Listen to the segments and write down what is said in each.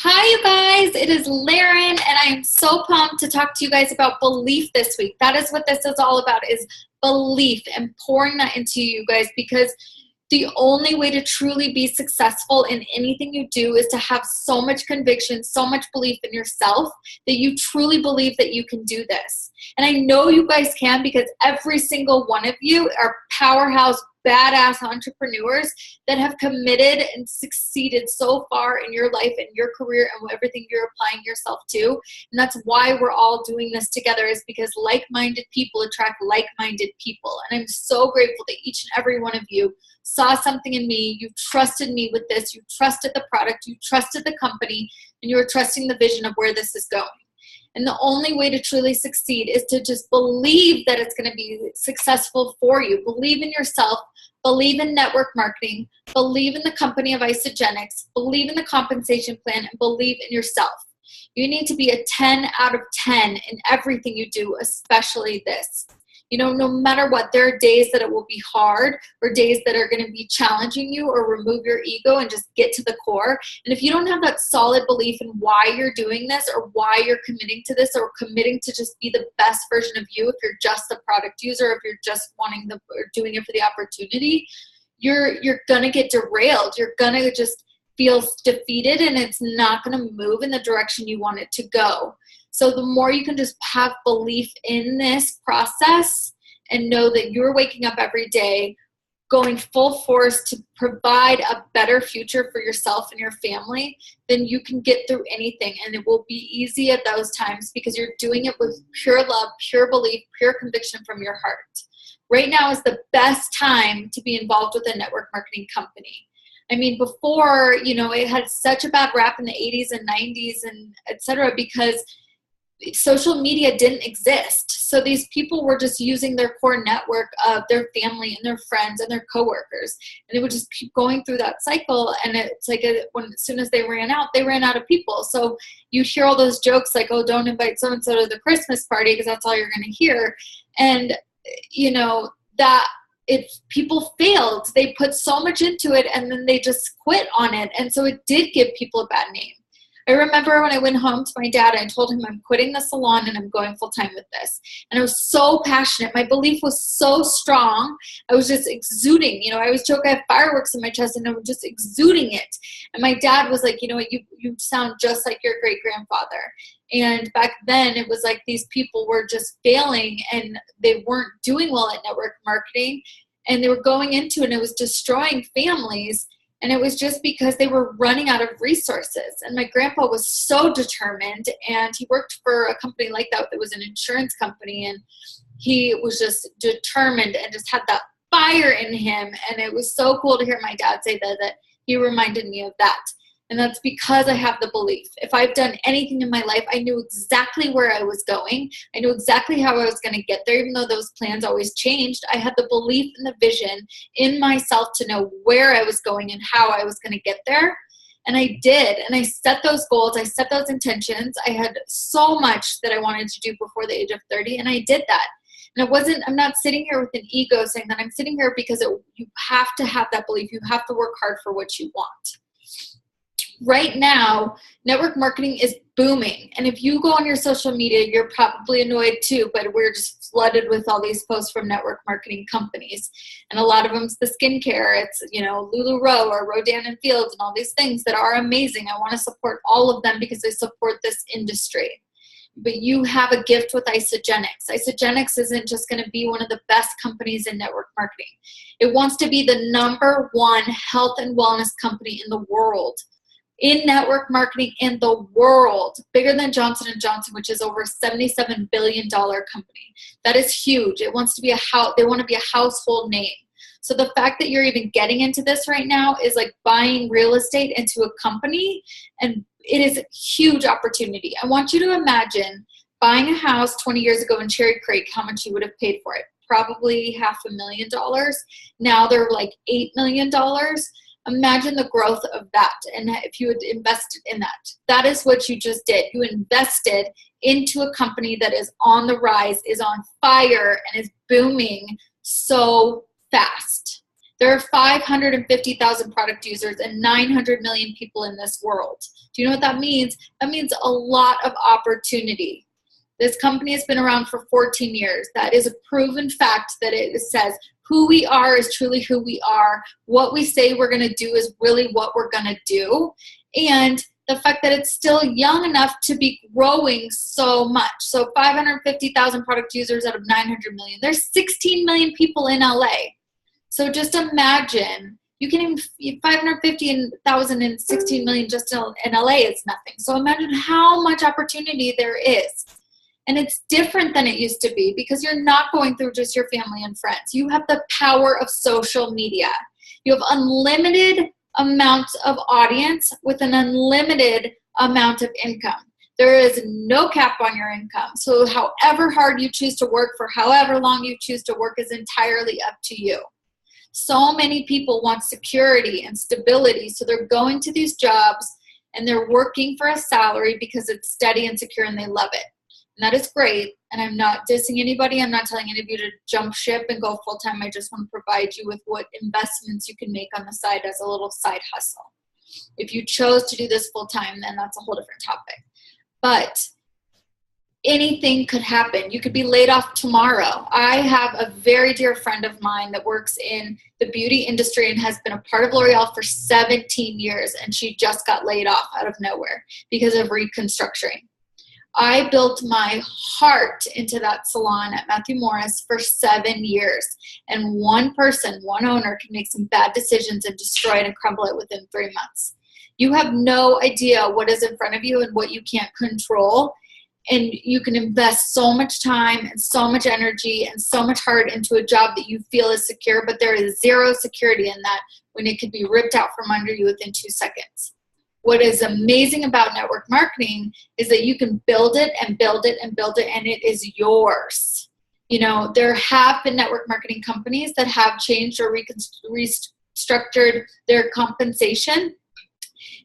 Hi, you guys. It is Laren, and I am so pumped to talk to you guys about belief this week. That is what this is all about, is belief and pouring that into you guys, because the only way to truly be successful in anything you do is to have so much conviction, so much belief in yourself that you truly believe that you can do this. And I know you guys can, because every single one of you are powerhouse, badass entrepreneurs that have committed and succeeded so far in your life and your career and everything you're applying yourself to. And that's why we're all doing this together, is because like-minded people attract like-minded people. And I'm so grateful that each and every one of you saw something in me. You trusted me with this. You trusted the product. You trusted the company. And you were trusting the vision of where this is going. And the only way to truly succeed is to just believe that it's going to be successful for you. Believe in yourself. Believe in network marketing. Believe in the company of Isagenix. Believe in the compensation plan, and believe in yourself. You need to be a 10 out of 10 in everything you do, especially this. You know, no matter what, there are days that it will be hard, or days that are going to be challenging you, or remove your ego and just get to the core. And if you don't have that solid belief in why you're doing this, or why you're committing to this, or committing to just be the best version of you, if you're just a product user, if you're just wanting or doing it for the opportunity, you're going to get derailed. You're going to just feel defeated, and it's not going to move in the direction you want it to go. So the more you can just have belief in this process and know that you're waking up every day going full force to provide a better future for yourself and your family, then you can get through anything. And it will be easy at those times, because you're doing it with pure love, pure belief, pure conviction from your heart. Right now is the best time to be involved with a network marketing company. I mean, before, it had such a bad rap in the 80s and 90s and et cetera, because social media didn't exist. So these people were just using their core network of their family and their friends and their coworkers. And it would just keep going through that cycle. And it's like as soon as they ran out of people. So you hear all those jokes like, oh, don't invite so-and-so to the Christmas party, because that's all you're going to hear. And, that if people failed, they put so much into it and then they just quit on it. And so it did give people a bad name. I remember when I went home to my dad, I told him I'm quitting the salon and I'm going full time with this. And I was so passionate. My belief was so strong. I was just exuding. I always joke I have fireworks in my chest, and I was just exuding it. And my dad was like, you sound just like your great grandfather. And back then it was like these people were just failing, and they weren't doing well at network marketing, and they were going into it, and it was destroying families. And it was just because they were running out of resources. And my grandpa was so determined, and he worked for a company like that. It was an insurance company, and he was just determined and just had that fire in him. And it was so cool to hear my dad say that he reminded me of that. And that's because I have the belief. If I've done anything in my life, I knew exactly where I was going. I knew exactly how I was going to get there, even though those plans always changed. I had the belief and the vision in myself to know where I was going and how I was going to get there. And I did. And I set those goals. I set those intentions. I had so much that I wanted to do before the age of 30, and I did that. And I'm not sitting here with an ego saying that. I'm sitting here because you have to have that belief. You have to work hard for what you want. Right now, network marketing is booming. And if you go on your social media, you're probably annoyed too, but we're just flooded with all these posts from network marketing companies. And a lot of them's the skincare. It's, LuLaRoe or Rodan and Fields and all these things that are amazing. I want to support all of them because they support this industry. But you have a gift with Isagenix. Isagenix isn't just going to be one of the best companies in network marketing. It wants to be the #1 health and wellness company in the world. In network marketing in the world, bigger than Johnson & Johnson, which is over a $77 billion company. That is huge. It wants to be they want to be a household name. So the fact that you're even getting into this right now is like buying real estate into a company, and it is a huge opportunity. I want you to imagine buying a house 20 years ago in Cherry Creek, how much you would have paid for it. Probably $500,000. Now they're like $8 million. Imagine the growth of that, and if you had invested in that. That is what you just did. You invested into a company that is on the rise, is on fire, and is booming so fast. There are 550,000 product users and 900 million people in this world. Do you know what that means? That means a lot of opportunity. This company has been around for 14 years. That is a proven fact that it says who we are is truly who we are. What we say we're going to do is really what we're going to do. And the fact that it's still young enough to be growing so much. So 550,000 product users out of 900 million. There's 16 million people in LA. So just imagine, you can even, 550,000 and 16 million just in LA is nothing. So imagine how much opportunity there is. And it's different than it used to be because you're not going through just your family and friends. You have the power of social media. You have unlimited amounts of audience with an unlimited amount of income. There is no cap on your income. So however hard you choose to work for however long you choose to work is entirely up to you. So many people want security and stability. So they're going to these jobs and they're working for a salary because it's steady and secure and they love it. And that is great. And I'm not dissing anybody. I'm not telling any of you to jump ship and go full-time. I just want to provide you with what investments you can make on the side as a little side hustle. If you chose to do this full-time, then that's a whole different topic. But anything could happen. You could be laid off tomorrow. I have a very dear friend of mine that works in the beauty industry and has been a part of L'Oreal for 17 years. And she just got laid off out of nowhere because of reconstructing. I built my heart into that salon at Matthew Morris for 7 years. And one person, one owner can make some bad decisions and destroy it and crumble it within 3 months. You have no idea what is in front of you and what you can't control. And you can invest so much time and so much energy and so much heart into a job that you feel is secure, but there is zero security in that when it could be ripped out from under you within 2 seconds. What is amazing about network marketing is that you can build it and build it and build it, and it is yours. You know, there have been network marketing companies that have changed or restructured their compensation.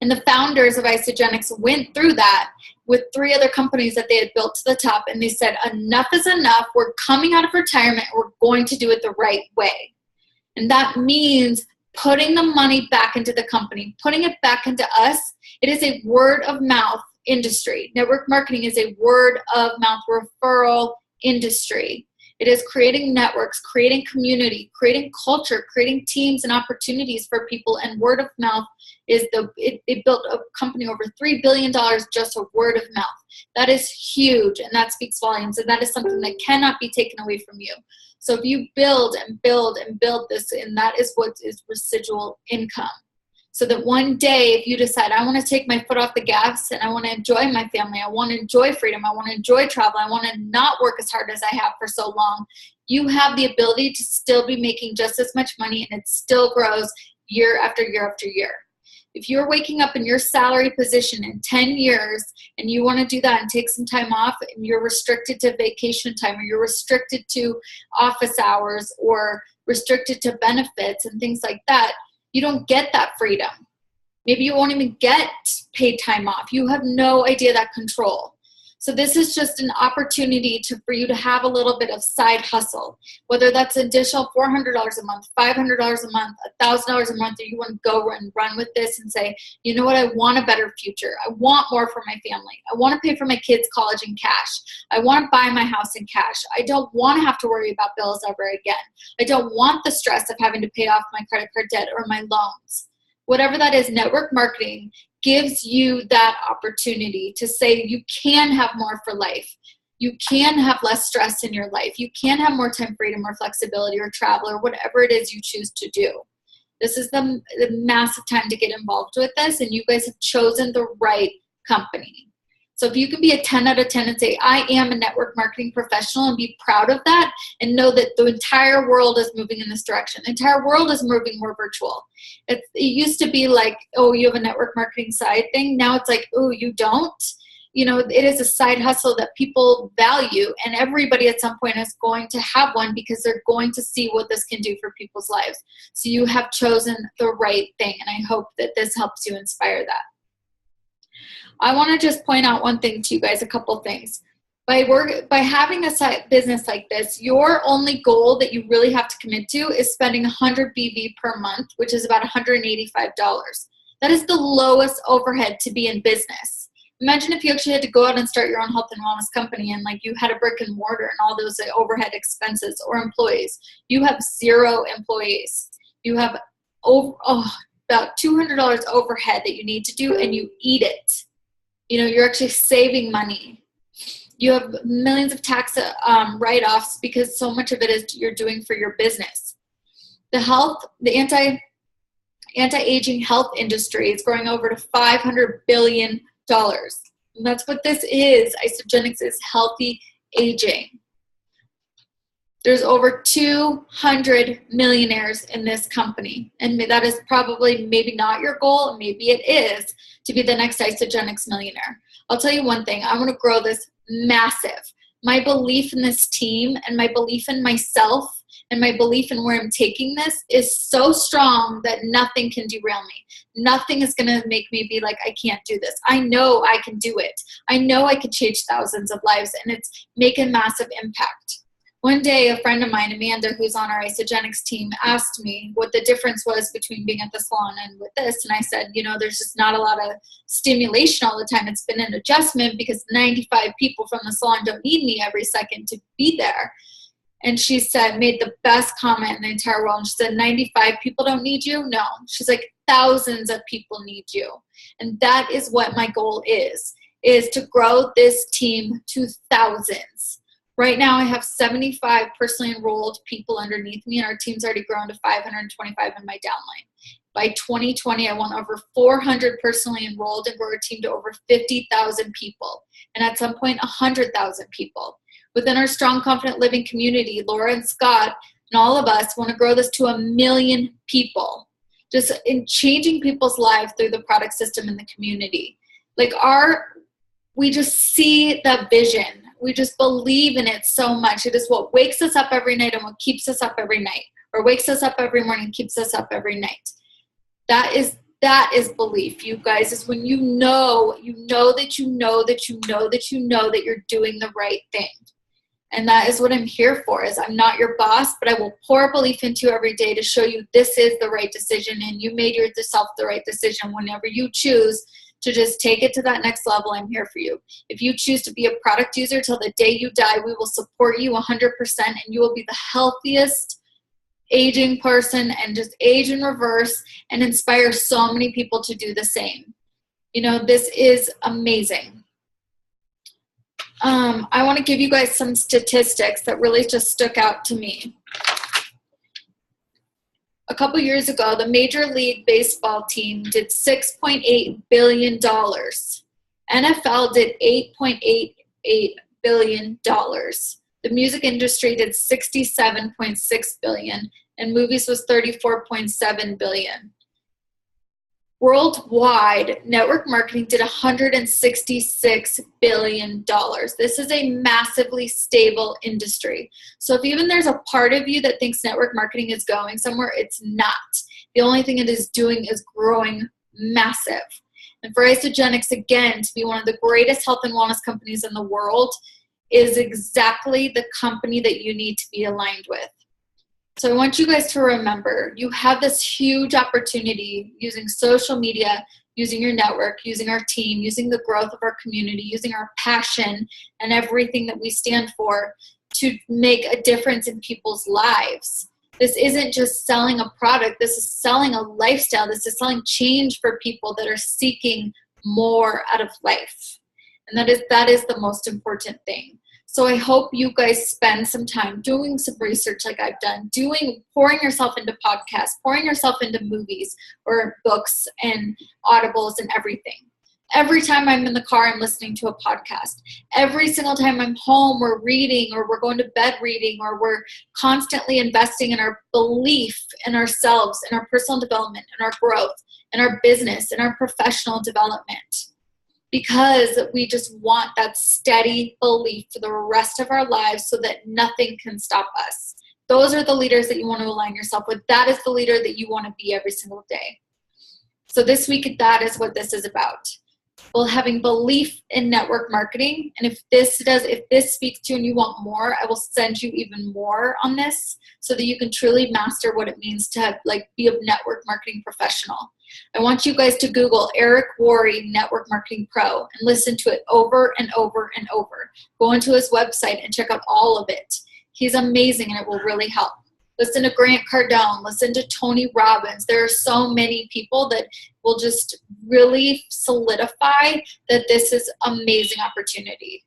And the founders of Isagenix went through that with 3 other companies that they had built to the top, and they said, enough is enough. We're coming out of retirement. We're going to do it the right way. And that means putting the money back into the company, putting it back into us. It is a word of mouth industry. Network marketing is a word of mouth referral industry. It is creating networks, creating community, creating culture, creating teams and opportunities for people. And word of mouth is it built a company over $3 billion just a word of mouth. That is huge, and that speaks volumes, and that is something that cannot be taken away from you. So if you build and build and build this, and that is what is residual income. So that one day, if you decide, I want to take my foot off the gas and I want to enjoy my family, I want to enjoy freedom, I want to enjoy travel, I want to not work as hard as I have for so long, you have the ability to still be making just as much money, and it still grows year after year after year. If you're waking up in your salary position in 10 years and you want to do that and take some time off, and you're restricted to vacation time, or you're restricted to office hours, or restricted to benefits and things like that, you don't get that freedom. Maybe you won't even get paid time off. You have no idea that control. So this is just an opportunity for you to have a little bit of side hustle, whether that's an additional $400 a month, $500 a month, $1,000 a month, or you want to go and run with this and say, you know what, I want a better future. I want more for my family. I want to pay for my kids' college in cash. I want to buy my house in cash. I don't want to have to worry about bills ever again. I don't want the stress of having to pay off my credit card debt or my loans. Whatever that is, network marketing gives you that opportunity to say you can have more for life. You can have less stress in your life. You can have more time freedom or flexibility or travel or whatever it is you choose to do. This is the massive time to get involved with this, and you guys have chosen the right company. So if you can be a 10 out of 10 and say, I am a network marketing professional, and be proud of that, and know that the entire world is moving in this direction. The entire world is moving more virtual. It used to be like, oh, you have a network marketing side thing. Now it's like, oh, you don't. You know, it is a side hustle that people value, and everybody at some point is going to have one because they're going to see what this can do for people's lives. So you have chosen the right thing, and I hope that this helps you inspire that. I want to just point out one thing to you guys, a couple things. By having a business like this, your only goal that you really have to commit to is spending 100 BV per month, which is about $185. That is the lowest overhead to be in business. Imagine if you actually had to go out and start your own health and wellness company and like you had a brick and mortar and all those overhead expenses or employees. You have 0 employees. You have about $200 overhead that you need to do, and you eat it. You know, you're actually saving money. You have millions of tax write-offs because so much of it is you're doing for your business. The anti-aging health industry is growing over to $500 billion. And that's what this is. Isagenix is healthy aging. There's over 200 millionaires in this company. And that is probably maybe not your goal, and maybe it is, to be the next Isagenix millionaire. I'll tell you one thing. I want to grow this massive. My belief in this team and my belief in myself and my belief in where I'm taking this is so strong that nothing can derail me. Nothing is going to make me be like, I can't do this. I know I can do it. I know I can change thousands of lives, and it's making massive impact. One day, a friend of mine, Amanda, who's on our Isagenix team, asked me what the difference was between being at the salon and with this. And I said, you know, there's just not a lot of stimulation all the time. It's been an adjustment because 95 people from the salon don't need me every second to be there. And she said, made the best comment in the entire world. And she said, 95 people don't need you? No. She's like, thousands of people need you. And that is what my goal is to grow this team to thousands. Right now, I have 75 personally enrolled people underneath me, and our team's already grown to 525 in my downline. By 2020, I want over 400 personally enrolled and grow our team to over 50,000 people. And at some point, 100,000 people. Within our Strong, Confident Living community, Laura and Scott and all of us want to grow this to 1 million people. Just in changing people's lives through the product system in the community. We just see the vision. We just believe in it so much. It is what wakes us up every night and what keeps us up every night, or wakes us up every morning and keeps us up every night. That is belief, you guys, is when you know that you're doing the right thing. And that is what I'm here for, is I'm not your boss, but I will pour belief into you every day to show you this is the right decision, and you made yourself the right decision. Whenever you choose to just take it to that next level, I'm here for you. If you choose to be a product user till the day you die, we will support you 100%, and you will be the healthiest aging person and just age in reverse and inspire so many people to do the same. You know, this is amazing. I want to give you guys some statistics that really just stuck out to me. A couple years ago, the Major League Baseball team did $6.8 billion. NFL did $8.88 billion. The music industry did $67.6 billion, and movies was $34.7 billion. Worldwide, network marketing did $166 billion. This is a massively stable industry. So if even there's a part of you that thinks network marketing is going somewhere, it's not. The only thing it is doing is growing massive. And for Isagenix, again, to be one of the greatest health and wellness companies in the world is exactly the company that you need to be aligned with. So I want you guys to remember, you have this huge opportunity using social media, using your network, using our team, using the growth of our community, using our passion and everything that we stand for to make a difference in people's lives. This isn't just selling a product. This is selling a lifestyle. This is selling change for people that are seeking more out of life. And that is the most important thing. So I hope you guys spend some time doing some research like I've done, pouring yourself into podcasts, pouring yourself into movies or books and audibles and everything. Every time I'm in the car, I'm listening to a podcast. Every single time I'm home, we're reading, or we're going to bed reading, or we're constantly investing in our belief in ourselves, in our personal development, in our growth, in our business, in our professional development. Because we just want that steady belief for the rest of our lives so that nothing can stop us. Those are the leaders that you want to align yourself with. That is the leader that you want to be every single day. So this week, that is what this is about. well, having belief in network marketing. And if this speaks to you and you want more, I will send you even more on this so that you can truly master what it means to have, be a network marketing professional. I want you guys to Google Eric Worre Network Marketing Pro and listen to it over and over and over. Go into his website and check out all of it. He's amazing and it will really help. Listen to Grant Cardone. Listen to Tony Robbins. There are so many people that will just really solidify that this is amazing opportunity.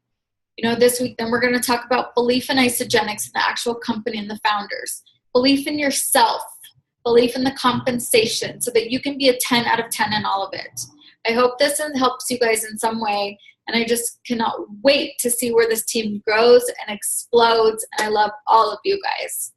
This week, then we're going to talk about belief in Isagenix and the actual company and the founders. Belief in yourself. Belief in the compensation so that you can be a 10 out of 10 in all of it. I hope this helps you guys in some way. And I just cannot wait to see where this team grows and explodes. And I love all of you guys.